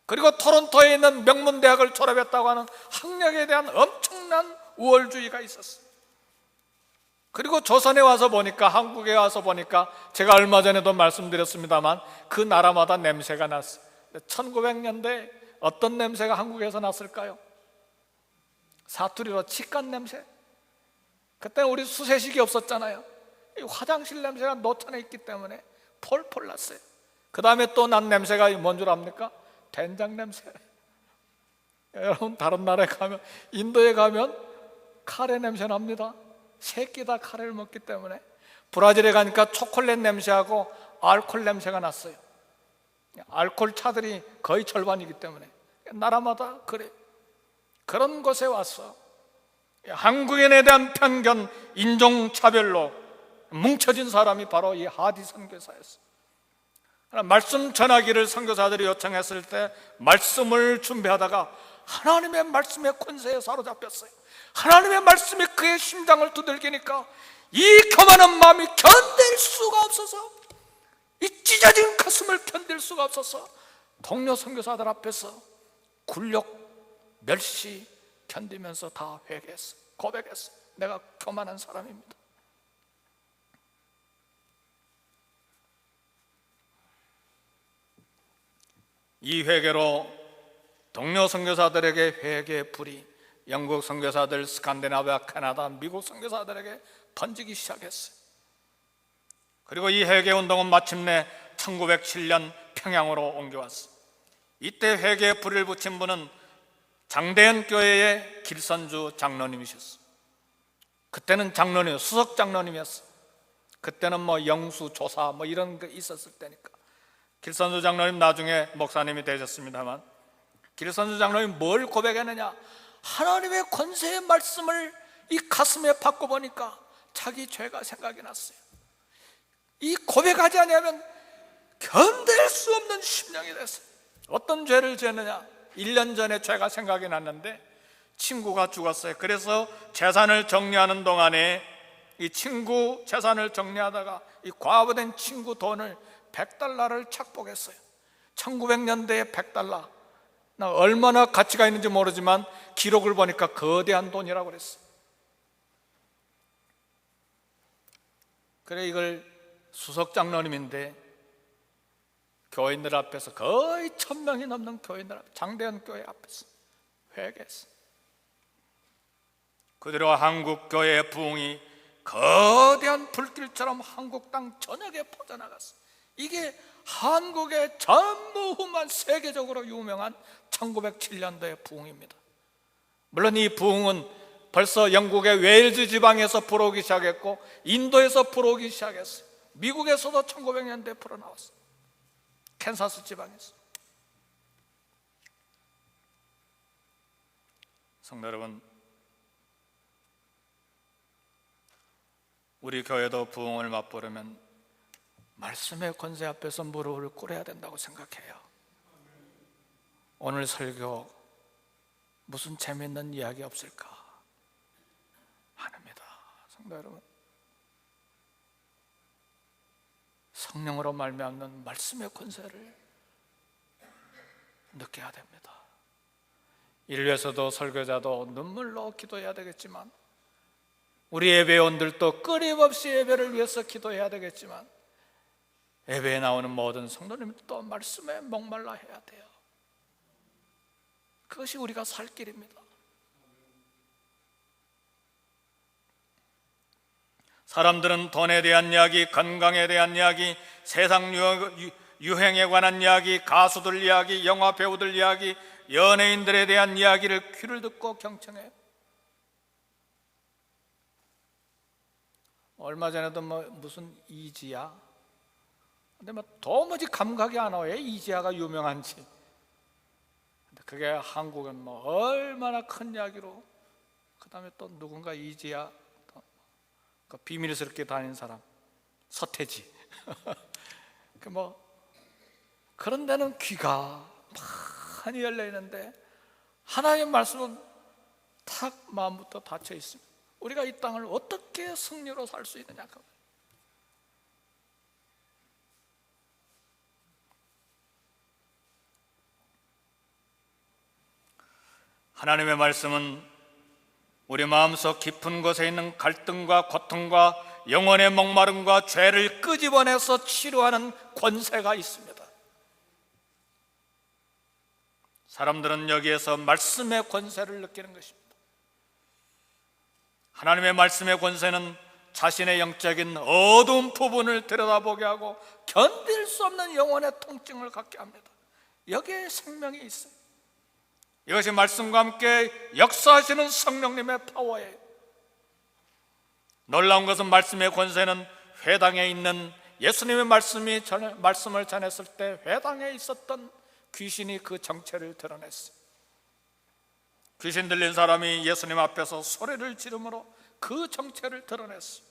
그리고 토론토에 있는 명문대학을 졸업했다고 하는 학력에 대한 엄청난 우월주의가 있었어요. 그리고 조선에 와서 보니까, 한국에 와서 보니까, 제가 얼마 전에도 말씀드렸습니다만 그 나라마다 냄새가 났어요. 1900년대 어떤 냄새가 한국에서 났을까요? 사투리로 치간 냄새. 그때 우리 수세식이 없었잖아요. 이 화장실 냄새가 노천에 있기 때문에 폴폴 났어요. 그 다음에 또 난 냄새가 뭔 줄 압니까? 된장 냄새. 여러분, 다른 나라에 가면, 인도에 가면 카레 냄새 납니다. 새끼 다 카레를 먹기 때문에. 브라질에 가니까 초콜릿 냄새하고 알코올 냄새가 났어요. 알코올 차들이 거의 절반이기 때문에. 나라마다 그래. 그런 곳에 와서 한국인에 대한 편견, 인종차별로 뭉쳐진 사람이 바로 이 하디 선교사였어요. 말씀 전하기를 선교사들이 요청했을 때 말씀을 준비하다가 하나님의 말씀의 권세에 사로잡혔어요. 하나님의 말씀이 그의 심장을 두들기니까 이 교만한 마음이 견딜 수가 없어서, 이 찢어진 가슴을 견딜 수가 없어서 동료 선교사들 앞에서 굴욕, 멸시 견디면서 다 회개했어, 고백했어. 내가 교만한 사람입니다. 이 회개로 동료 선교사들에게 회개의 불이 영국 선교사들, 스칸디나비아, 캐나다, 미국 선교사들에게 번지기 시작했어요. 그리고 이 회개 운동은 마침내 1907년 평양으로 옮겨왔어요. 이때 회개의 불을 붙인 분은 장대현 교회의 길선주 장로님이셨어요. 그때는 장로님, 수석 장로님이었어요. 그때는 뭐 영수, 조사 뭐 이런 게 있었을 때니까. 길선주 장로님 나중에 목사님이 되셨습니다만, 길선주 장로님 뭘 고백했느냐? 하나님의 권세의 말씀을 이 가슴에 받고 보니까 자기 죄가 생각이 났어요. 이 고백하지 않으면 견딜 수 없는 심령이 됐어요. 어떤 죄를 지었느냐? 1년 전에 죄가 생각이 났는데 친구가 죽었어요. 그래서 재산을 정리하는 동안에 이 친구 재산을 정리하다가 이 과부된 친구 돈을 $100를 착복했어요. 1900년대에 $100, 나 얼마나 가치가 있는지 모르지만 기록을 보니까 거대한 돈이라고 그랬어요. 그래, 이걸 수석 장로님인데 교인들 앞에서, 거의 1000명이 넘는 교인들 앞에, 장대현 교회 앞에서 회개했어요. 그대로 한국 교회의 부흥이 거대한 불길처럼 한국 땅 전역에 퍼져나갔어요. 이게 한국의 전무후무한 세계적으로 유명한 1907년도의 부흥입니다. 물론 이 부흥은 벌써 영국의 웨일즈 지방에서 불어오기 시작했고 인도에서 불어오기 시작했어요. 미국에서도 1900년대에 불어나왔어요. 캔사스 지방에서. 성도 여러분, 우리 교회도 부흥을 맛보려면 말씀의 권세 앞에서 무릎을 꿇어야 된다고 생각해요. 오늘 설교 무슨 재미있는 이야기 없을까 합니다. 성도 여러분, 성령으로 말미암는 말씀의 권세를 느껴야 됩니다. 이를 위해서도 설교자도 눈물로 기도해야 되겠지만, 우리 예배원들도 끊임없이 예배를 위해서 기도해야 되겠지만, 예배에 나오는 모든 성도님도 말씀에 목말라 해야 돼요. 그것이 우리가 살 길입니다. 사람들은 돈에 대한 이야기, 건강에 대한 이야기, 세상 유행에 관한 이야기, 가수들 이야기, 영화 배우들 이야기, 연예인들에 대한 이야기를 귀를 듣고 경청해요. 얼마 전에도 무슨 이지야, 근데 도무지 감각이 안 와요. 이지아가 유명한지. 근데 그게 한국은 얼마나 큰 이야기로, 그 다음에 또 누군가 이지아, 그 비밀스럽게 다니는 사람 서태지. 그런 데는 귀가 많이 열려 있는데 하나님의 말씀은 탁 마음부터 닫혀 있습니다. 우리가 이 땅을 어떻게 승리로 살 수 있느냐. 하나님의 말씀은 우리 마음속 깊은 곳에 있는 갈등과 고통과 영혼의 목마름과 죄를 끄집어내서 치료하는 권세가 있습니다. 사람들은 여기에서 말씀의 권세를 느끼는 것입니다. 하나님의 말씀의 권세는 자신의 영적인 어두운 부분을 들여다보게 하고 견딜 수 없는 영혼의 통증을 갖게 합니다. 여기에 생명이 있어요. 이것이 말씀과 함께 역사하시는 성령님의 파워예요. 놀라운 것은 말씀의 권세는 회당에 있는 예수님의 말씀을 전했을 때 회당에 있었던 귀신이 그 정체를 드러냈어요. 귀신 들린 사람이 예수님 앞에서 소리를 지르므로 그 정체를 드러냈어요.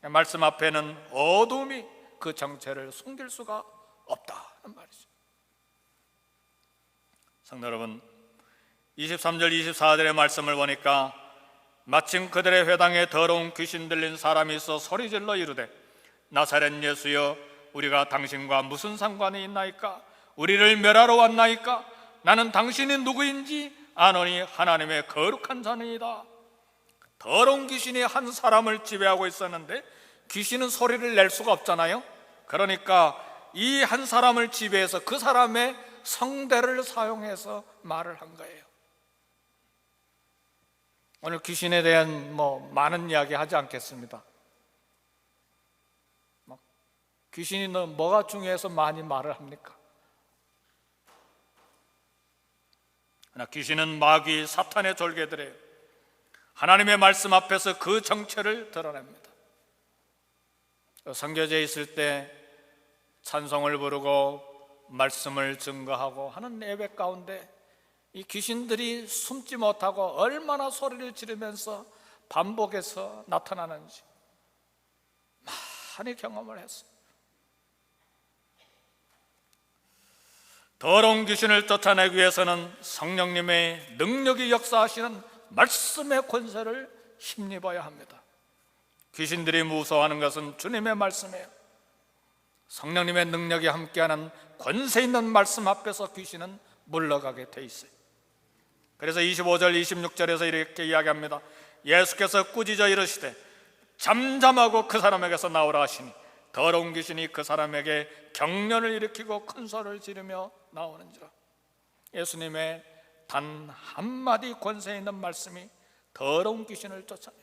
말씀 앞에는 어둠이 그 정체를 숨길 수가 없다는 말이죠. 성도 여러분, 23절 24절의 말씀을 보니까 마침 그들의 회당에 더러운 귀신 들린 사람이 있어 소리질러 이르되 나사렛 예수여 우리가 당신과 무슨 상관이 있나이까? 우리를 멸하러 왔나이까? 나는 당신이 누구인지 아노니 하나님의 거룩한 자니이다. 더러운 귀신이 한 사람을 지배하고 있었는데 귀신은 소리를 낼 수가 없잖아요. 그러니까 이 한 사람을 지배해서 그 사람의 성대를 사용해서 말을 한 거예요. 오늘 귀신에 대한 많은 이야기 하지 않겠습니다. 귀신이 뭐가 중요해서 많이 말을 합니까? 그러나 귀신은 마귀 사탄의 졸개들이에요. 하나님의 말씀 앞에서 그 정체를 드러냅니다. 선교제에 있을 때 찬송을 부르고 말씀을 증거하고 하는 예배 가운데 이 귀신들이 숨지 못하고 얼마나 소리를 지르면서 반복해서 나타나는지 많이 경험을 했어요. 더러운 귀신을 쫓아내기 위해서는 성령님의 능력이 역사하시는 말씀의 권세를 힘입어야 합니다. 귀신들이 무서워하는 것은 주님의 말씀이에요. 성령님의 능력이 함께하는 권세 있는 말씀 앞에서 귀신은 물러가게 돼 있어요. 그래서 25절 26절에서 이렇게 이야기합니다. 예수께서 꾸짖어 이르시되 잠잠하고 그 사람에게서 나오라 하시니 더러운 귀신이 그 사람에게 경련을 일으키고 큰 소리를 지르며 나오는지라. 예수님의 단 한마디 권세 있는 말씀이 더러운 귀신을 쫓아내요.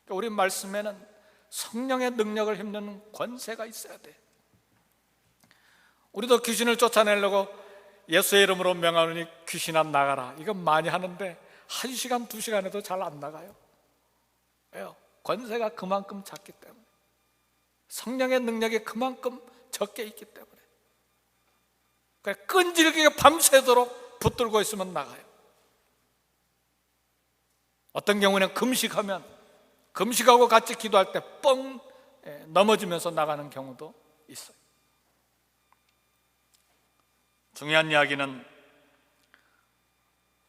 그러니까 우리 말씀에는 성령의 능력을 힘쓰는 권세가 있어야 돼요. 우리도 귀신을 쫓아내려고 예수의 이름으로 명하노니 귀신아 나가라, 이건 많이 하는데 1시간 2시간 해도 잘 안 나가요. 왜요? 권세가 그만큼 작기 때문에, 성령의 능력이 그만큼 적게 있기 때문에. 그러니까 끈질기게 밤새도록 붙들고 있으면 나가요. 어떤 경우는 금식하고 같이 기도할 때 뻥 넘어지면서 나가는 경우도 있어요. 중요한 이야기는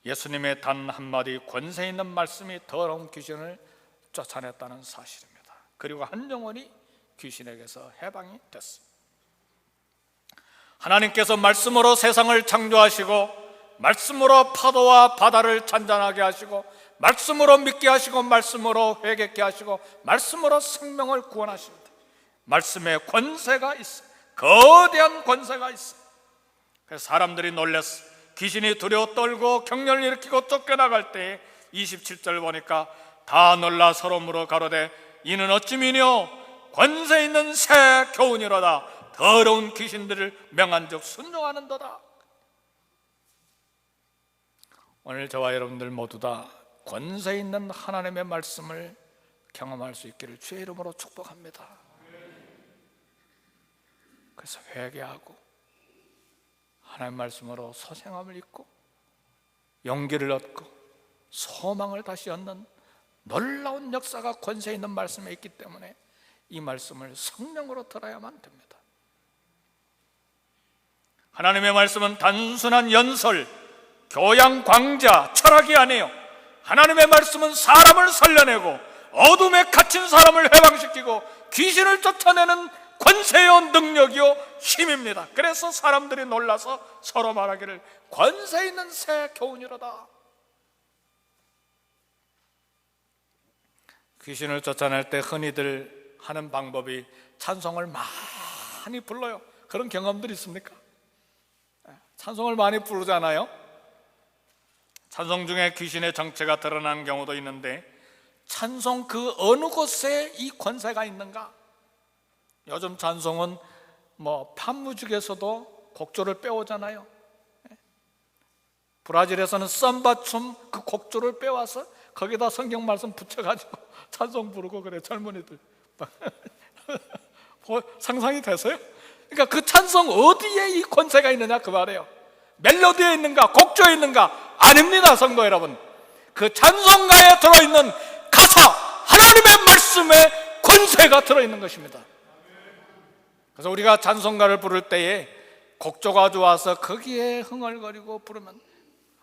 예수님의 단 한마디 권세 있는 말씀이 더러운 귀신을 쫓아냈다는 사실입니다. 그리고 한 영혼이 귀신에게서 해방이 됐습니다. 하나님께서 말씀으로 세상을 창조하시고 말씀으로 파도와 바다를 잔잔하게 하시고 말씀으로 믿게 하시고 말씀으로 회개케 하시고 말씀으로 생명을 구원하십니다. 말씀에 권세가 있어요. 거대한 권세가 있어요. 그래서 사람들이 놀랐어. 귀신이 두려워 떨고 경련을 일으키고 쫓겨나갈 때 27절 보니까 다 놀라 서로 물어 가로되 이는 어찌미뇨 권세 있는 새 교훈이로다. 더러운 귀신들을 명한즉 순종하는도다. 오늘 저와 여러분들 모두 다 권세 있는 하나님의 말씀을 경험할 수 있기를 주의 이름으로 축복합니다. 그래서 회개하고 하나님 말씀으로 소생함을 입고 용기를 얻고 소망을 다시 얻는 놀라운 역사가 권세 있는 말씀에 있기 때문에 이 말씀을 성령으로 들어야만 됩니다. 하나님의 말씀은 단순한 연설, 교양, 광자, 철학이 아니에요. 하나님의 말씀은 사람을 살려내고 어둠에 갇힌 사람을 해방시키고 귀신을 쫓아내는 권세요 능력이요 힘입니다. 그래서 사람들이 놀라서 서로 말하기를 권세 있는 새 교훈이로다. 귀신을 쫓아낼 때 흔히들 하는 방법이 찬송을 많이 불러요. 그런 경험들 있습니까? 찬송을 많이 부르잖아요. 찬송 중에 귀신의 정체가 드러나는 경우도 있는데, 찬송 그 어느 곳에 이 권세가 있는가? 요즘 찬송은 판무직에서도 곡조를 빼오잖아요. 브라질에서는 삼바춤 그 곡조를 빼와서 거기다 성경 말씀 붙여가지고 찬송 부르고 그래, 젊은이들. 상상이 되세요? 그러니까 그 찬송 어디에 이 권세가 있느냐 그 말이에요. 멜로디에 있는가, 곡조에 있는가? 아닙니다, 성도 여러분. 그 찬송가에 들어있는 가사, 하나님의 말씀에 권세가 들어있는 것입니다. 그래서 우리가 찬송가를 부를 때에 곡조가 좋아서 거기에 흥얼거리고 부르면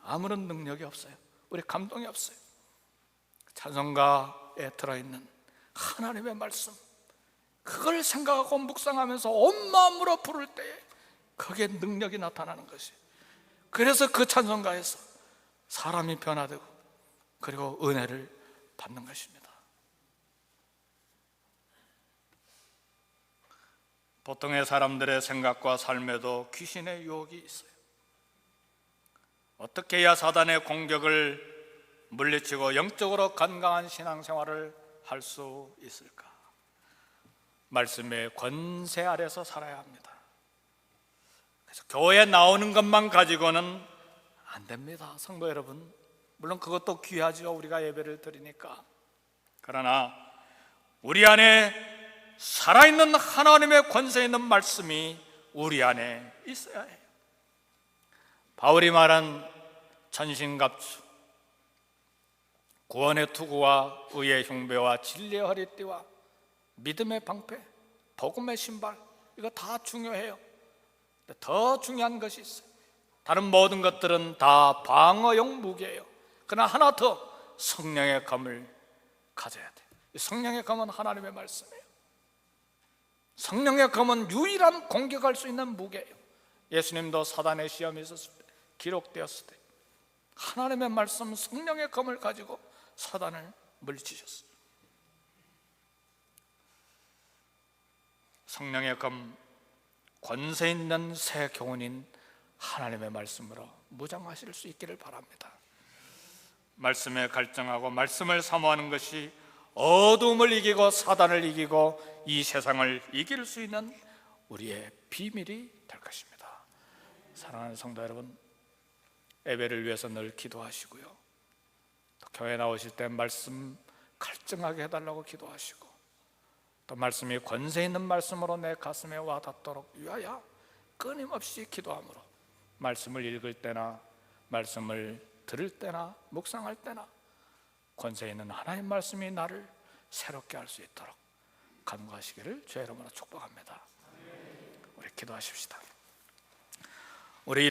아무런 능력이 없어요. 우리 감동이 없어요. 찬송가에 들어있는 하나님의 말씀, 그걸 생각하고 묵상하면서 온 마음으로 부를 때에 거기에 능력이 나타나는 것이에요. 그래서 그 찬송가에서 사람이 변화되고 그리고 은혜를 받는 것입니다. 보통의 사람들의 생각과 삶에도 귀신의 유혹이 있어요. 어떻게 해야 사단의 공격을 물리치고 영적으로 건강한 신앙생활을 할 수 있을까? 말씀의 권세 아래서 살아야 합니다. 그래서 교회에 나오는 것만 가지고는 안 됩니다, 성도 여러분. 물론 그것도 귀하죠, 우리가 예배를 드리니까. 그러나 우리 안에 살아있는 하나님의 권세 있는 말씀이 우리 안에 있어야 해요. 바울이 말한 전신갑주, 구원의 투구와 의의 흉배와 진리의 허리띠와 믿음의 방패, 복음의 신발, 이거 다 중요해요. 더 중요한 것이 있어요. 다른 모든 것들은 다 방어용 무기예요. 그러나 하나 더, 성령의 검을 가져야 돼요. 성령의 검은 하나님의 말씀이에요. 성령의 검은 유일한 공격할 수 있는 무기예요. 예수님도 사단의 시험이 있었을 때, 기록되었을 때 하나님의 말씀, 성령의 검을 가지고 사단을 물리치셨어요. 성령의 검, 권세 있는 새 교훈인 하나님의 말씀으로 무장하실 수 있기를 바랍니다. 말씀에 갈증하고 말씀을 사모하는 것이 어둠을 이기고 사단을 이기고 이 세상을 이길 수 있는 우리의 비밀이 될 것입니다. 사랑하는 성도 여러분, 예배를 위해서 늘 기도하시고요, 또 교회 나오실 때 말씀 갈증하게 해달라고 기도하시고, 또 말씀이 권세 있는 말씀으로 내 가슴에 와닿도록 위하여 끊임없이 기도함으로 말씀을 읽을 때나 말씀을 들을 때나 묵상할 때나 권세 있는 하나님 말씀이 나를 새롭게 할 수 있도록 간구하시기를 주의 이름으로 축복합니다. 우리 기도하십시다. 우리